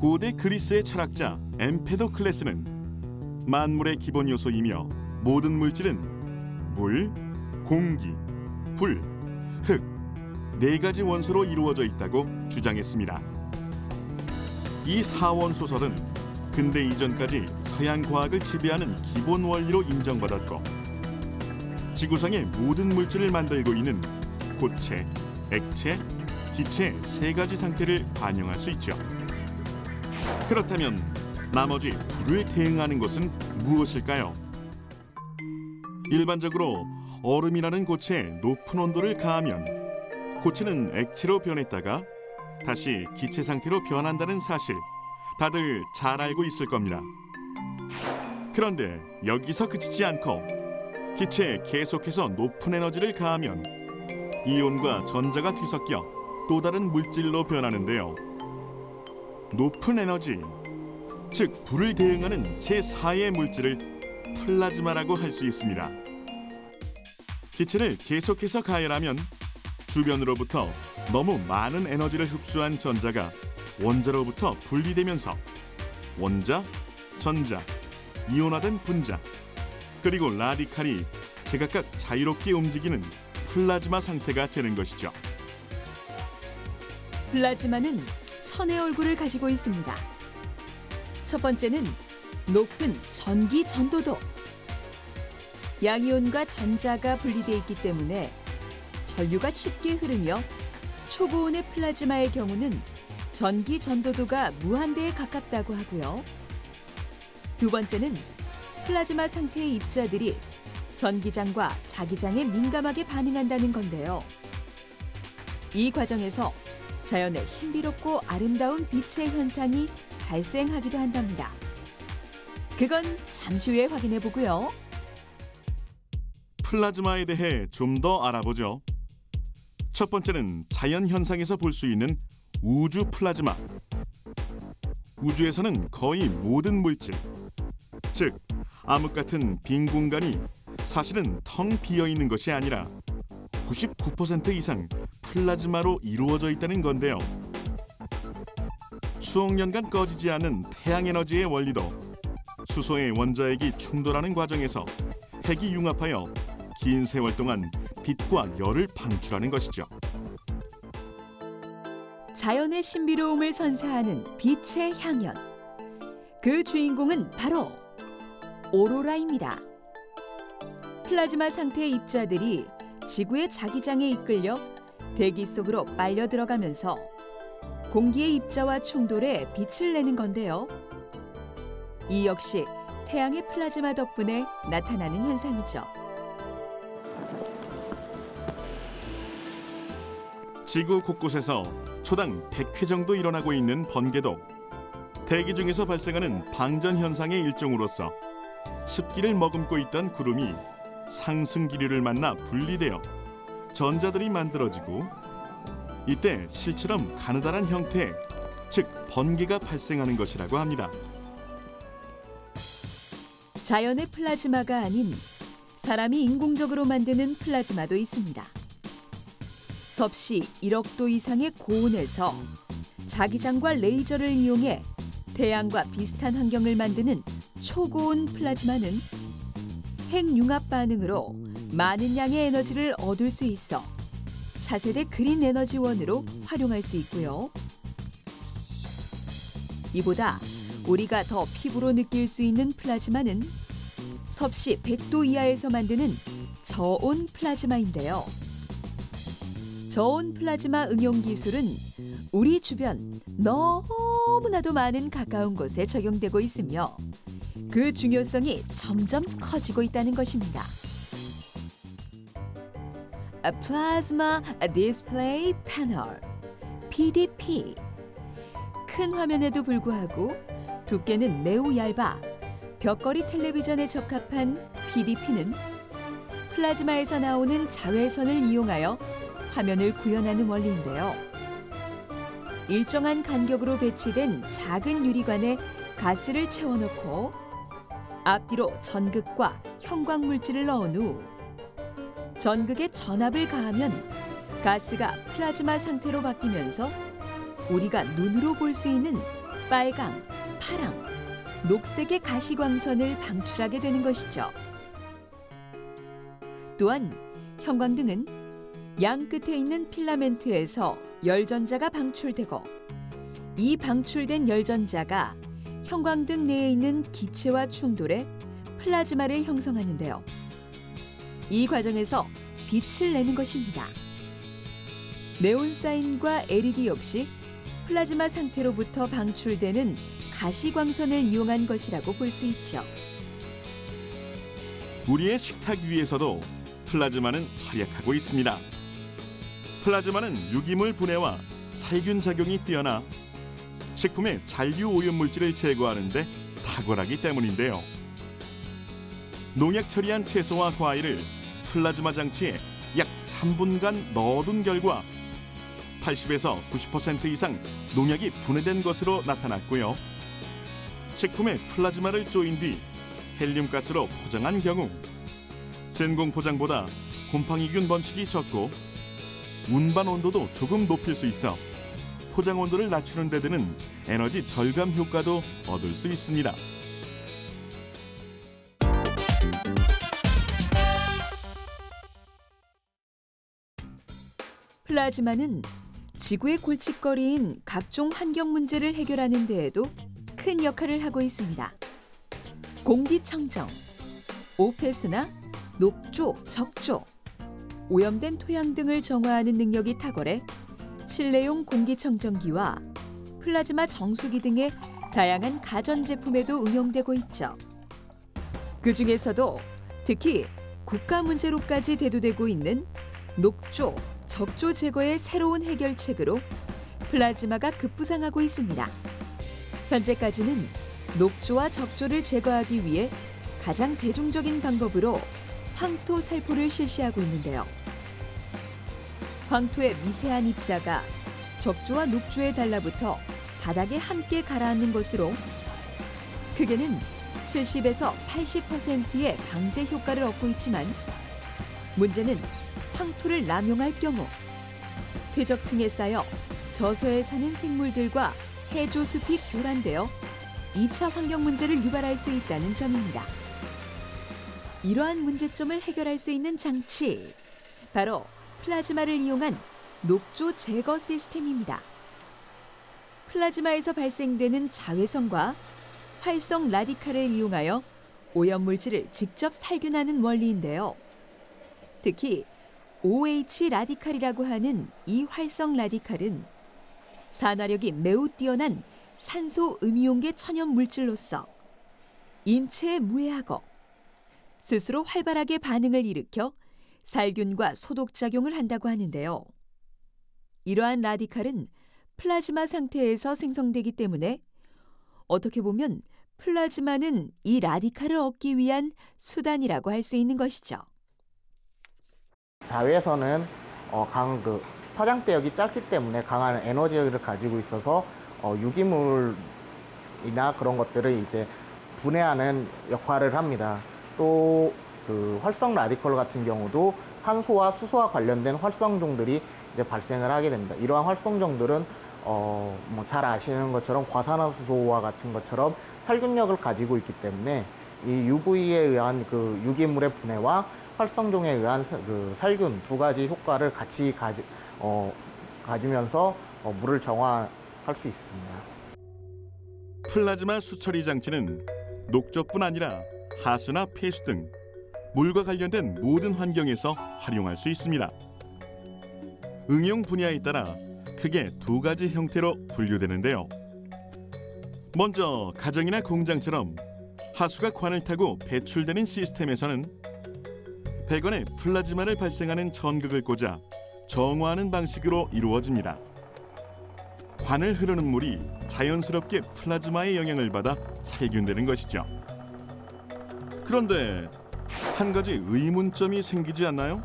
고대 그리스의 철학자 엠페도클레스는 만물의 기본 요소이며 모든 물질은 물, 공기, 불, 흙, 네 가지 원소로 이루어져 있다고 주장했습니다. 이 사원소설은 근대 이전까지 서양 과학을 지배하는 기본 원리로 인정받았고 지구상의 모든 물질을 만들고 있는 고체, 액체, 기체 세 가지 상태를 반영할 수 있죠. 그렇다면 나머지 불을 대응하는 것은 무엇일까요? 일반적으로 얼음이라는 고체에 높은 온도를 가하면 고체는 액체로 변했다가 다시 기체 상태로 변한다는 사실 다들 잘 알고 있을 겁니다. 그런데 여기서 그치지 않고 기체에 계속해서 높은 에너지를 가하면 이온과 전자가 뒤섞여 또 다른 물질로 변하는데요. 높은 에너지, 즉 불을 대응하는 제4의 물질을 플라즈마라고 할 수 있습니다. 기체를 계속해서 가열하면 주변으로부터 너무 많은 에너지를 흡수한 전자가 원자로부터 분리되면서 원자, 전자, 이온화된 분자, 그리고 라디칼이 제각각 자유롭게 움직이는 플라즈마 상태가 되는 것이죠. 플라즈마는 천의 얼굴을 가지고 있습니다. 첫 번째는 높은 전기 전도도. 양이온과 전자가 분리되어 있기 때문에 전류가 쉽게 흐르며 초고온의 플라즈마의 경우는 전기 전도도가 무한대에 가깝다고 하고요. 두 번째는 플라즈마 상태의 입자들이 전기장과 자기장에 민감하게 반응한다는 건데요. 이 과정에서 자연의 신비롭고 아름다운 빛의 현상이 발생하기도 한답니다. 그건 잠시 후에 확인해 보고요. 플라즈마에 대해 좀 더 알아보죠. 첫 번째는 자연 현상에서 볼 수 있는 우주 플라즈마. 우주에서는 거의 모든 물질, 즉 암흑 같은 빈 공간이 사실은 텅 비어 있는 것이 아니라 99% 이상 플라즈마로 이루어져 있다는 건데요. 수억 년간 꺼지지 않는 태양 에너지의 원리도 수소의 원자핵이 충돌하는 과정에서 핵이 융합하여 긴 세월 동안 빛과 열을 방출하는 것이죠. 자연의 신비로움을 선사하는 빛의 향연. 그 주인공은 바로 오로라입니다. 플라즈마 상태의 입자들이 지구의 자기장에 이끌려 대기 속으로 빨려 들어가면서 공기의 입자와 충돌해 빛을 내는 건데요. 이 역시 태양의 플라즈마 덕분에 나타나는 현상이죠. 지구 곳곳에서 초당 100회 정도 일어나고 있는 번개도 대기 중에서 발생하는 방전 현상의 일종으로서 습기를 머금고 있던 구름이 상승 기류를 만나 분리되어 전자들이 만들어지고 이때 실처럼 가느다란 형태, 즉 번개가 발생하는 것이라고 합니다. 자연의 플라즈마가 아닌 사람이 인공적으로 만드는 플라즈마도 있습니다. 섭씨 1억 도 이상의 고온에서 자기장과 레이저를 이용해 태양과 비슷한 환경을 만드는 초고온 플라즈마는 핵융합 반응으로 많은 양의 에너지를 얻을 수 있어 차세대 그린 에너지원으로 활용할 수 있고요. 이보다 우리가 더 피부로 느낄 수 있는 플라즈마는 섭씨 100도 이하에서 만드는 저온 플라즈마인데요. 저온 플라즈마 응용 기술은 우리 주변 너무나도 많은 가까운 곳에 적용되고 있으며 그 중요성이 점점 커지고 있다는 것입니다. Plasma Display Panel, PDP. 큰 화면에도 불구하고 두께는 매우 얇아 벽걸이 텔레비전에 적합한 PDP는 플라즈마에서 나오는 자외선을 이용하여 화면을 구현하는 원리인데요. 일정한 간격으로 배치된 작은 유리관에 가스를 채워넣고 앞뒤로 전극과 형광물질을 넣은 후 전극에 전압을 가하면 가스가 플라즈마 상태로 바뀌면서 우리가 눈으로 볼 수 있는 빨강, 파랑, 녹색의 가시광선을 방출하게 되는 것이죠. 또한 형광등은 양 끝에 있는 필라멘트에서 열전자가 방출되고 이 방출된 열전자가 형광등 내에 있는 기체와 충돌해 플라즈마를 형성하는데요. 이 과정에서 빛을 내는 것입니다. 네온사인과 LED 역시 플라즈마 상태로부터 방출되는 가시광선을 이용한 것이라고 볼 수 있죠. 우리의 식탁 위에서도 플라즈마는 활약하고 있습니다. 플라즈마는 유기물 분해와 살균 작용이 뛰어나 식품의 잔류 오염물질을 제거하는 데 탁월하기 때문인데요. 농약 처리한 채소와 과일을 플라즈마 장치에 약 3분간 넣어둔 결과 80에서 90% 이상 농약이 분해된 것으로 나타났고요. 식품에 플라즈마를 쪼인 뒤 헬륨가스로 포장한 경우真空 포장보다 곰팡이균 번식이 적고 운반 온도도 조금 높일 수 있어 포장 온도를 낮추는 데 드는 에너지 절감 효과도 얻을 수 있습니다. 플라즈마는 지구의 골칫거리인 각종 환경 문제를 해결하는 데에도 큰 역할을 하고 있습니다. 공기청정, 오폐수나 녹조, 적조, 오염된 토양 등을 정화하는 능력이 탁월해 실내용 공기청정기와 플라즈마 정수기 등의 다양한 가전제품에도 응용되고 있죠. 그 중에서도 특히 국가 문제로까지 대두되고 있는 녹조, 적조 제거의 새로운 해결책으로 플라즈마가 급부상하고 있습니다. 현재까지는 녹조와 적조를 제거하기 위해 가장 대중적인 방법으로 황토 살포를 실시하고 있는데요. 황토의 미세한 입자가 적조와 녹조에 달라붙어 바닥에 함께 가라앉는 것으로 크게는 70에서 80%의 방제 효과를 얻고 있지만 문제는 황토를 남용할 경우 퇴적층에 쌓여 저소에 사는 생물들과 해조숲이 교란되어 2차 환경 문제를 유발할 수 있다는 점입니다. 이러한 문제점을 해결할 수 있는 장치, 바로 플라즈마를 이용한 녹조 제거 시스템입니다. 플라즈마에서 발생되는 자외선과 활성 라디칼을 이용하여 오염물질을 직접 살균하는 원리인데요. 특히 OH 라디칼이라고 하는 이 활성 라디칼은 산화력이 매우 뛰어난 산소 음이온계 천연 물질로서 인체에 무해하고 스스로 활발하게 반응을 일으켜 살균과 소독작용을 한다고 하는데요. 이러한 라디칼은 플라즈마 상태에서 생성되기 때문에 어떻게 보면 플라즈마는 이 라디칼을 얻기 위한 수단이라고 할 수 있는 것이죠. 자외선은 파장대역이 짧기 때문에 강한 에너지를 가지고 있어서 유기물이나 그런 것들을 이제 분해하는 역할을 합니다. 또 그 활성 라디컬 같은 경우도 산소와 수소와 관련된 활성종들이 이제 발생을 하게 됩니다. 이러한 활성종들은 잘 아시는 것처럼 과산화수소와 같은 것처럼 살균력을 가지고 있기 때문에 이 UV에 의한 그 유기물의 분해와 활성종에 의한 그 살균 두 가지 효과를 같이 가지면서 물을 정화할 수 있습니다. 플라즈마 수처리 장치는 녹조뿐 아니라 하수나 폐수 등 물과 관련된 모든 환경에서 활용할 수 있습니다. 응용 분야에 따라 크게 두 가지 형태로 분류되는데요. 먼저 가정이나 공장처럼 하수가 관을 타고 배출되는 시스템에서는 배관에 플라즈마를 발생하는 전극을 꽂아 정화하는 방식으로 이루어집니다. 관을 흐르는 물이 자연스럽게 플라즈마의 영향을 받아 살균되는 것이죠. 그런데 한 가지 의문점이 생기지 않나요?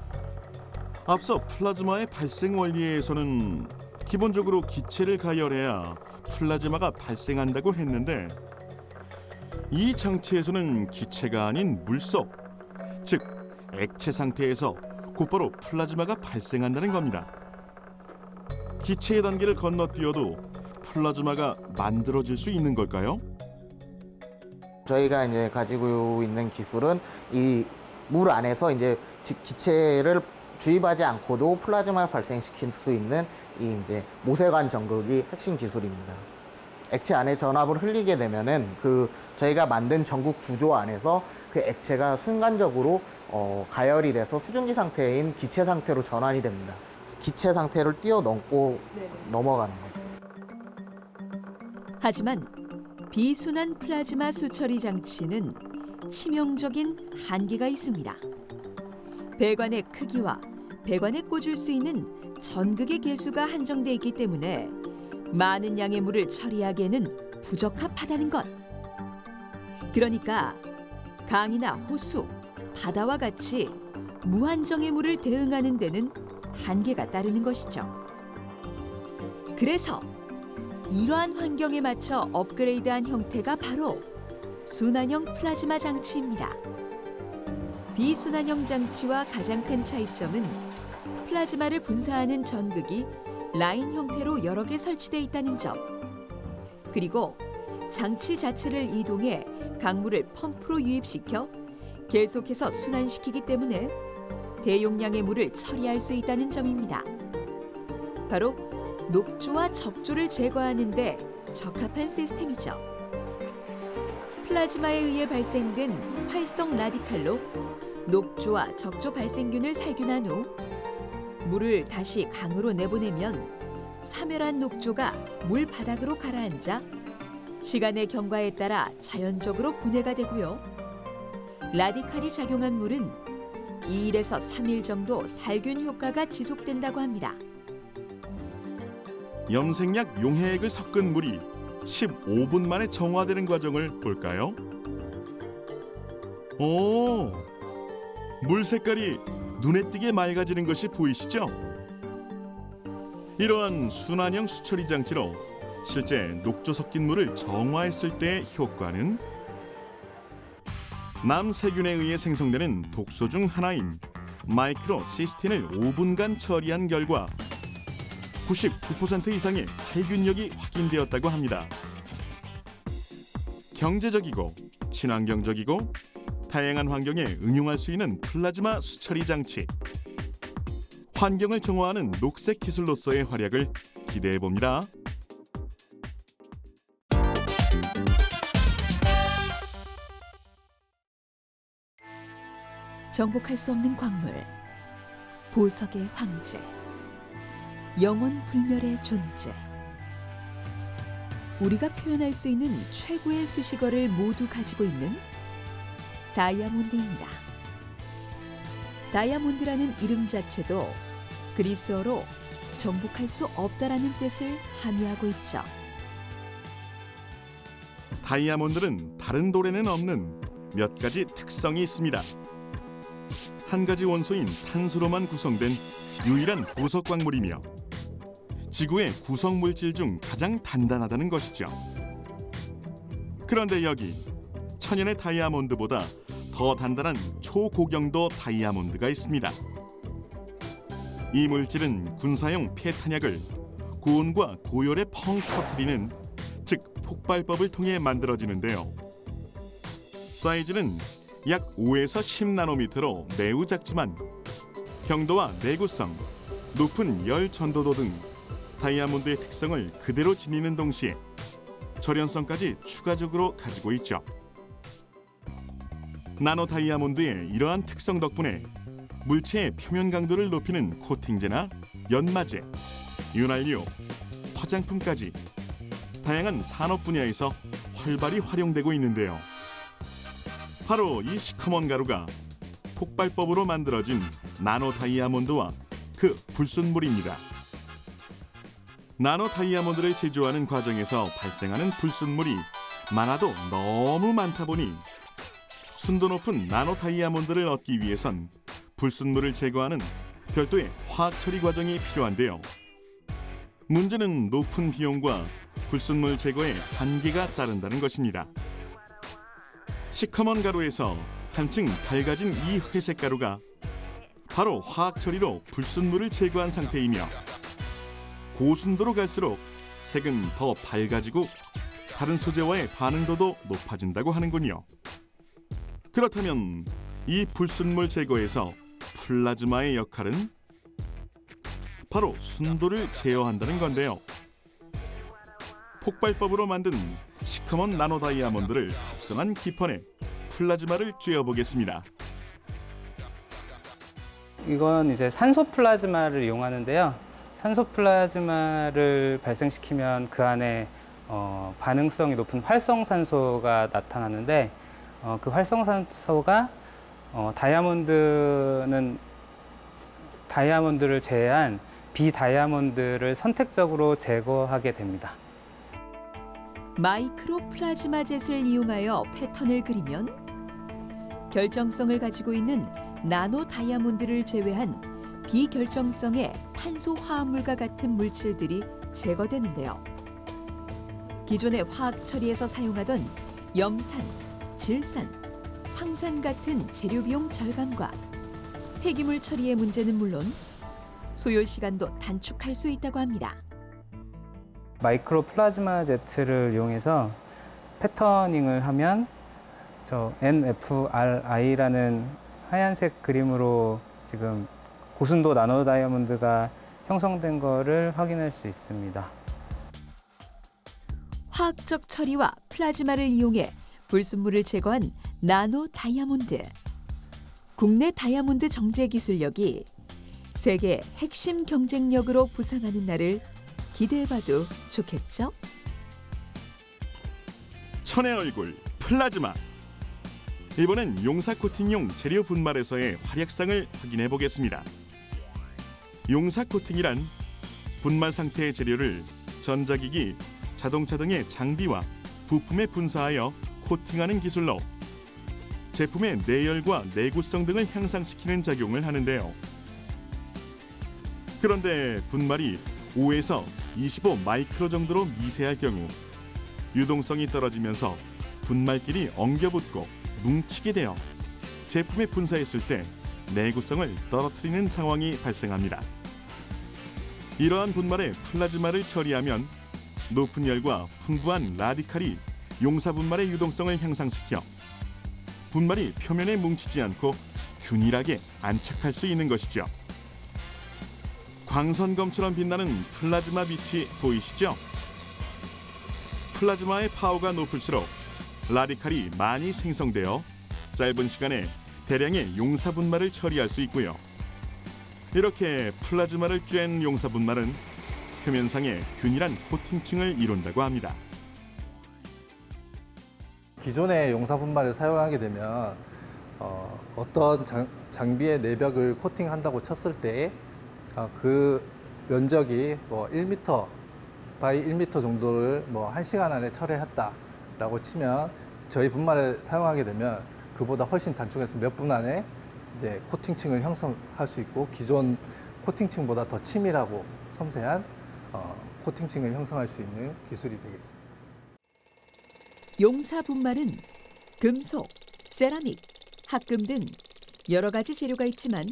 앞서 플라즈마의 발생 원리에서는 기본적으로 기체를 가열해야 플라즈마가 발생한다고 했는데 이 장치에서는 기체가 아닌 물속, 즉 액체 상태에서 곧바로 플라즈마가 발생한다는 겁니다. 기체의 단계를 건너뛰어도 플라즈마가 만들어질 수 있는 걸까요? 저희가 이제 가지고 있는 기술은 이 물 안에서 이제 기체를 주입하지 않고도 플라즈마를 발생시킬 수 있는 이 이제 모세관 전극이 핵심 기술입니다. 액체 안에 전압을 흘리게 되면은 저희가 만든 전극 구조 안에서 그 액체가 순간적으로 가열이 돼서 수증기 상태인 기체 상태로 전환이 됩니다. 기체 상태를 뛰어넘고 넘어가는 거죠. 하지만 비순환 플라즈마 수처리 장치는 치명적인 한계가 있습니다. 배관의 크기와 배관에 꽂을 수 있는 전극의 개수가 한정돼 있기 때문에 많은 양의 물을 처리하기에는 부적합하다는 것. 그러니까 강이나 호수, 바다와 같이 무한정의 물을 대응하는 데는 한계가 따르는 것이죠. 그래서 이러한 환경에 맞춰 업그레이드한 형태가 바로 순환형 플라즈마 장치입니다. 비순환형 장치와 가장 큰 차이점은 플라즈마를 분사하는 전극이 라인 형태로 여러 개 설치돼 있다는 점. 그리고 장치 자체를 이동해 강물을 펌프로 유입시켜 계속해서 순환시키기 때문에 대용량의 물을 처리할 수 있다는 점입니다. 바로 녹조와 적조를 제거하는 데 적합한 시스템이죠. 플라즈마에 의해 발생된 활성 라디칼로 녹조와 적조 발생균을 살균한 후 물을 다시 강으로 내보내면 사멸한 녹조가 물 바닥으로 가라앉아 시간의 경과에 따라 자연적으로 분해가 되고요. 라디칼이 작용한 물은 2일에서 3일 정도 살균 효과가 지속된다고 합니다. 염색약 용해액을 섞은 물이 15분 만에 정화되는 과정을 볼까요? 오, 물 색깔이 눈에 띄게 맑아지는 것이 보이시죠? 이러한 순환형 수처리 장치로 실제 녹조 섞인 물을 정화했을 때의 효과는 남세균에 의해 생성되는 독소 중 하나인 마이크로시스틴을 5분간 처리한 결과 99% 이상의 살균력이 확인되었다고 합니다. 경제적이고 친환경적이고 다양한 환경에 응용할 수 있는 플라즈마 수처리 장치. 환경을 정화하는 녹색 기술로서의 활약을 기대해 봅니다. 정복할 수 없는 광물, 보석의 황제, 영원 불멸의 존재. 우리가 표현할 수 있는 최고의 수식어를 모두 가지고 있는 다이아몬드입니다. 다이아몬드라는 이름 자체도 그리스어로 정복할 수 없다라는 뜻을 함의하고 있죠. 다이아몬드는 다른 돌에는 없는 몇 가지 특성이 있습니다. 한 가지 원소인 탄소로만 구성된 유일한 보석 광물이며 지구의 구성 물질 중 가장 단단하다는 것이죠. 그런데 여기 천연의 다이아몬드보다 더 단단한 초고경도 다이아몬드가 있습니다. 이 물질은 군사용 폐탄약을 고온과 고열에 펑 터뜨리는 즉 폭발법을 통해 만들어지는데요. 사이즈는 약 5에서 10나노미터로 매우 작지만 경도와 내구성, 높은 열 전도도 등 다이아몬드의 특성을 그대로 지니는 동시에 절연성까지 추가적으로 가지고 있죠. 나노 다이아몬드의 이러한 특성 덕분에 물체의 표면 강도를 높이는 코팅제나 연마제, 윤활유, 화장품까지 다양한 산업 분야에서 활발히 활용되고 있는데요. 바로 이 시커먼 가루가 폭발법으로 만들어진 나노 다이아몬드와 그 불순물입니다. 나노 다이아몬드를 제조하는 과정에서 발생하는 불순물이 많아도 너무 많다 보니 순도 높은 나노 다이아몬드를 얻기 위해선 불순물을 제거하는 별도의 화학 처리 과정이 필요한데요. 문제는 높은 비용과 불순물 제거에 한계가 따른다는 것입니다. 시커먼 가루에서 한층 밝아진 이 회색 가루가 바로 화학 처리로 불순물을 제거한 상태이며 고순도로 갈수록 색은 더 밝아지고 다른 소재와의 반응도도 높아진다고 하는군요. 그렇다면 이 불순물 제거에서 플라즈마의 역할은 바로 순도를 제어한다는 건데요. 폭발법으로 만든 시커먼 나노 다이아몬드를 합성한 기판에 플라즈마를 쬐어보겠습니다. 이건 이제 산소 플라즈마를 이용하는데요. 산소 플라즈마를 발생시키면 그 안에 반응성이 높은 활성산소가 나타나는데 그 활성산소가 다이아몬드를 제외한 비다이아몬드를 선택적으로 제거하게 됩니다. 마이크로 플라즈마 젯을 이용하여 패턴을 그리면 결정성을 가지고 있는 나노 다이아몬드를 제외한 비결정성의 탄소 화합물과 같은 물질들이 제거되는데요. 기존의 화학 처리에서 사용하던 염산, 질산, 황산 같은 재료 비용 절감과 폐기물 처리의 문제는 물론 소요 시간도 단축할 수 있다고 합니다. 마이크로 플라즈마 제트를 이용해서 패터닝을 하면 저 NFRI라는 하얀색 그림으로 지금 고순도 나노 다이아몬드가 형성된 거를 확인할 수 있습니다. 화학적 처리와 플라즈마를 이용해 불순물을 제거한 나노 다이아몬드. 국내 다이아몬드 정제 기술력이 세계 핵심 경쟁력으로 부상하는 날을 기대해봐도 좋겠죠? 천의 얼굴 플라즈마. 이번엔 용사 코팅용 재료 분말에서의 활약상을 확인해 보겠습니다. 용사 코팅이란 분말 상태의 재료를 전자기기, 자동차 등의 장비와 부품에 분사하여 코팅하는 기술로 제품의 내열과 내구성 등을 향상시키는 작용을 하는데요. 그런데 분말이 5에서 25 마이크로 정도로 미세할 경우 유동성이 떨어지면서 분말끼리 엉겨붙고 뭉치게 되어 제품에 분사했을 때 내구성을 떨어뜨리는 상황이 발생합니다. 이러한 분말에 플라즈마를 처리하면 높은 열과 풍부한 라디칼이 용사 분말의 유동성을 향상시켜 분말이 표면에 뭉치지 않고 균일하게 안착할 수 있는 것이죠. 광선검처럼 빛나는 플라즈마 빛이 보이시죠? 플라즈마의 파워가 높을수록 라디칼이 많이 생성되어 짧은 시간에 대량의 용사 분말을 처리할 수 있고요. 이렇게 플라즈마를 쬐는 용사 분말은 표면상에 균일한 코팅층을 이룬다고 합니다. 기존의 용사 분말을 사용하게 되면 어떤 장비의 내벽을 코팅한다고 쳤을 때 그 면적이 뭐 1m 바이 1m 정도를 뭐 1시간 안에 처리했다라고 치면 저희 분말을 사용하게 되면 그보다 훨씬 단축해서 몇 분 안에 이제 코팅층을 형성할 수 있고 기존 코팅층보다 더 치밀하고 섬세한 코팅층을 형성할 수 있는 기술이 되겠습니다. 용사 분말은 금속, 세라믹, 합금 등 여러 가지 재료가 있지만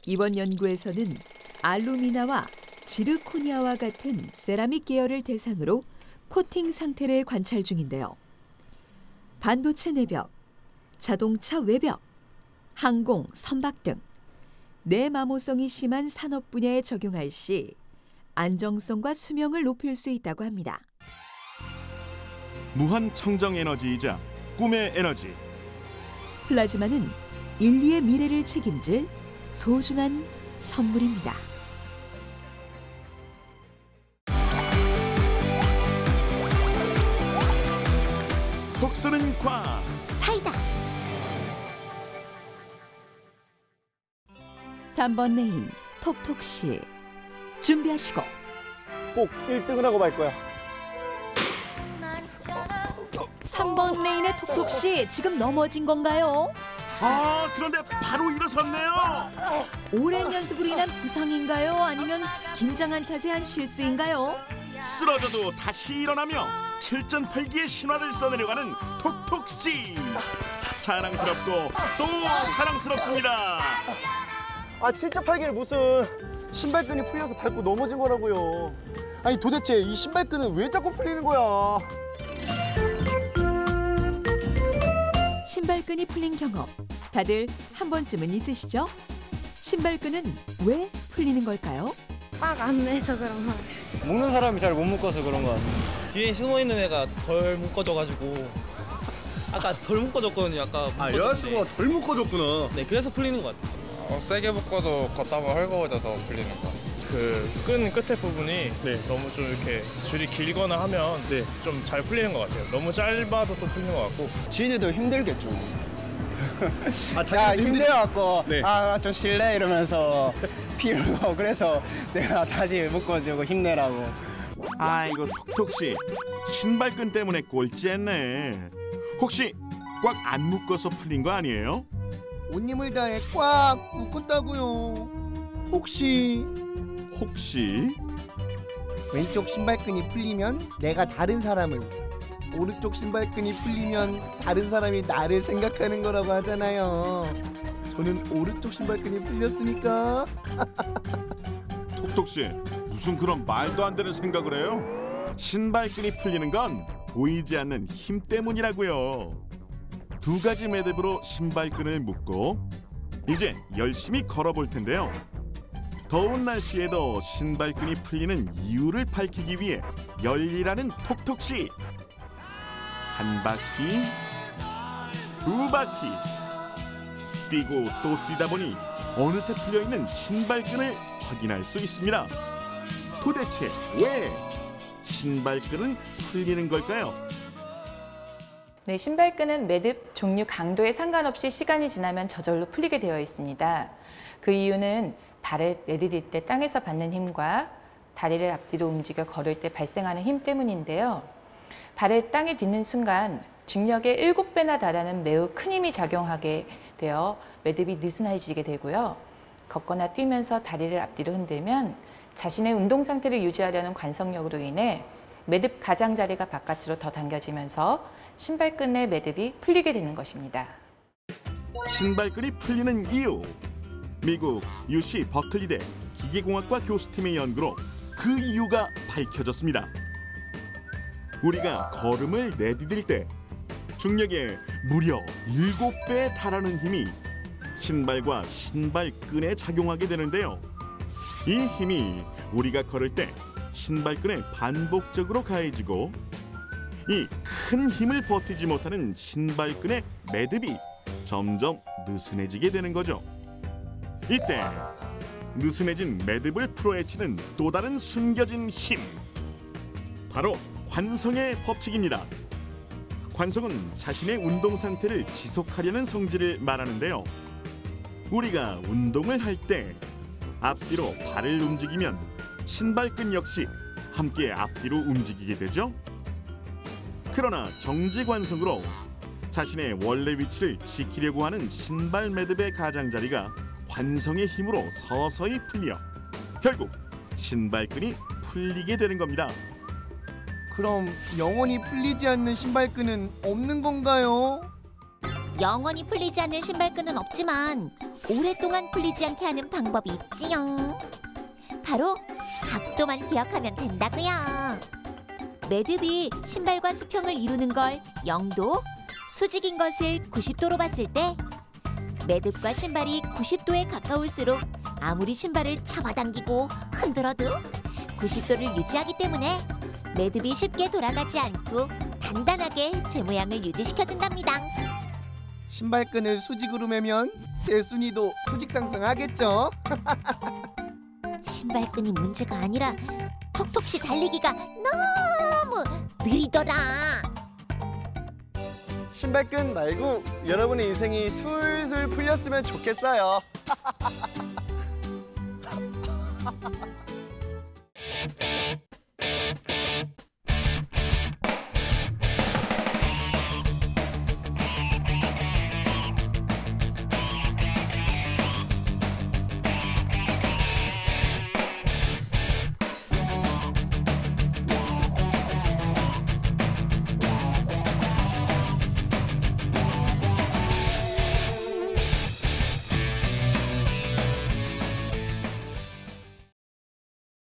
이번 연구에서는 알루미나와 지르코니아와 같은 세라믹 계열을 대상으로 코팅 상태를 관찰 중인데요. 반도체 내벽, 자동차 외벽, 항공, 선박 등 내마모성이 심한 산업 분야에 적용할 시 안정성과 수명을 높일 수 있다고 합니다. 무한 청정 에너지이자 꿈의 에너지. 플라즈마는 인류의 미래를 책임질 소중한 선물입니다. 톡 쏘는 과학. 사이다. 3번 레인 톡톡씨 준비하시고 꼭 1등을 하고 말 거야. 3번 레인의 톡톡씨 지금 넘어진 건가요? 아, 그런데 바로 일어섰네요. 오랜 연습으로 인한 부상인가요? 아니면 긴장한 탓에 한 실수인가요? 쓰러져도 다시 일어나며 7.8기의 신화를 써내려가는 톡톡씨. 자랑스럽고 또 자랑스럽습니다. 아 7.8기를 무슨 신발끈이 풀려서 밟고 넘어진 거라고요. 아니 도대체 이 신발끈은 왜 자꾸 풀리는 거야? 신발끈이 풀린 경험 다들 한 번쯤은 있으시죠? 신발끈은 왜 풀리는 걸까요? 꽉 안 매서 그런 거. 묶는 사람이 잘 못 묶어서 그런 거 같아요. 뒤에 신호 있는 애가 덜 묶어져가지고 아까 덜 묶어졌거든요. 아까 묶어졌는데. 여자친구가 덜 묶어줬구나. 네, 그래서 풀리는 것 같아요. 세게 묶어도 걷다 보면 헐거워져서 풀리는 것 같아요. 그 끈 끝에 부분이 너무 좀 이렇게 줄이 길거나 하면 좀 잘 풀리는 것 같아요. 너무 짧아도 또 풀리는 것 같고. 지인이도 힘들겠죠. 자기도 힘들어갖고 네. 좀 쉴래 이러면서 피우고 그래서 내가 다시 묶어주고 힘내라고. 아이고 톡톡씨 신발끈 때문에 꼴찌했네. 혹시 꽉 안 묶어서 풀린 거 아니에요? 온 힘을 다해 꽉 묶었다고요. 혹시 왼쪽 신발끈이 풀리면 내가 다른 사람을, 오른쪽 신발끈이 풀리면 다른 사람이 나를 생각하는 거라고 하잖아요. 저는 오른쪽 신발끈이 풀렸으니까. 톡톡씨 무슨 그런 말도 안 되는 생각을 해요? 신발끈이 풀리는 건 보이지 않는 힘 때문이라고요. 두 가지 매듭으로 신발끈을 묶고 이제 열심히 걸어볼 텐데요. 더운 날씨에도 신발끈이 풀리는 이유를 밝히기 위해 열일하는 톡톡씨. 한 바퀴, 두 바퀴 뛰고 또 뛰다 보니 어느새 풀려있는 신발끈을 확인할 수 있습니다. 도대체 왜 신발끈은 풀리는 걸까요? 네, 신발끈은 매듭 종류 강도에 상관없이 시간이 지나면 저절로 풀리게 되어 있습니다. 그 이유는 발을 내디딜 때 땅에서 받는 힘과 다리를 앞뒤로 움직여 걸을 때 발생하는 힘 때문인데요. 발을 땅에 딛는 순간 중력의 7배나 달하는 매우 큰 힘이 작용하게 되어 매듭이 느슨해지게 되고요. 걷거나 뛰면서 다리를 앞뒤로 흔들면 자신의 운동 상태를 유지하려는 관성력으로 인해 매듭 가장자리가 바깥으로 더 당겨지면서 신발끈의 매듭이 풀리게 되는 것입니다. 신발끈이 풀리는 이유. 미국 UC 버클리대 기계공학과 교수팀의 연구로 그 이유가 밝혀졌습니다. 우리가 걸음을 내디딜 때 중력의 무려 7배에 달하는 힘이 신발과 신발끈에 작용하게 되는데요. 이 힘이 우리가 걸을 때 신발끈에 반복적으로 가해지고 이 큰 힘을 버티지 못하는 신발끈의 매듭이 점점 느슨해지게 되는 거죠. 이때 느슨해진 매듭을 풀어헤치는 또 다른 숨겨진 힘, 바로 관성의 법칙입니다. 관성은 자신의 운동 상태를 지속하려는 성질을 말하는데요. 우리가 운동을 할 때 앞뒤로 발을 움직이면 신발끈 역시 함께 앞뒤로 움직이게 되죠. 그러나 정지관성으로 자신의 원래 위치를 지키려고 하는 신발 매듭의 가장자리가 관성의 힘으로 서서히 풀려 결국 신발끈이 풀리게 되는 겁니다. 그럼 영원히 풀리지 않는 신발끈은 없는 건가요? 영원히 풀리지 않는 신발끈은 없지만 오랫동안 풀리지 않게 하는 방법이 있지요. 바로 각도만 기억하면 된다고요. 매듭이 신발과 수평을 이루는 걸 0도, 수직인 것을 90도로 봤을 때 매듭과 신발이 90도에 가까울수록 아무리 신발을 잡아당기고 흔들어도 90도를 유지하기 때문에 매듭이 쉽게 돌아가지 않고 단단하게 제 모양을 유지시켜준답니다. 신발끈을 수직으로 매면 제 순위도 수직 상승하겠죠? 신발끈이 문제가 아니라 톡톡씨 달리기가 너무 느리더라. 신발끈 말고 여러분의 인생이 술술 풀렸으면 좋겠어요.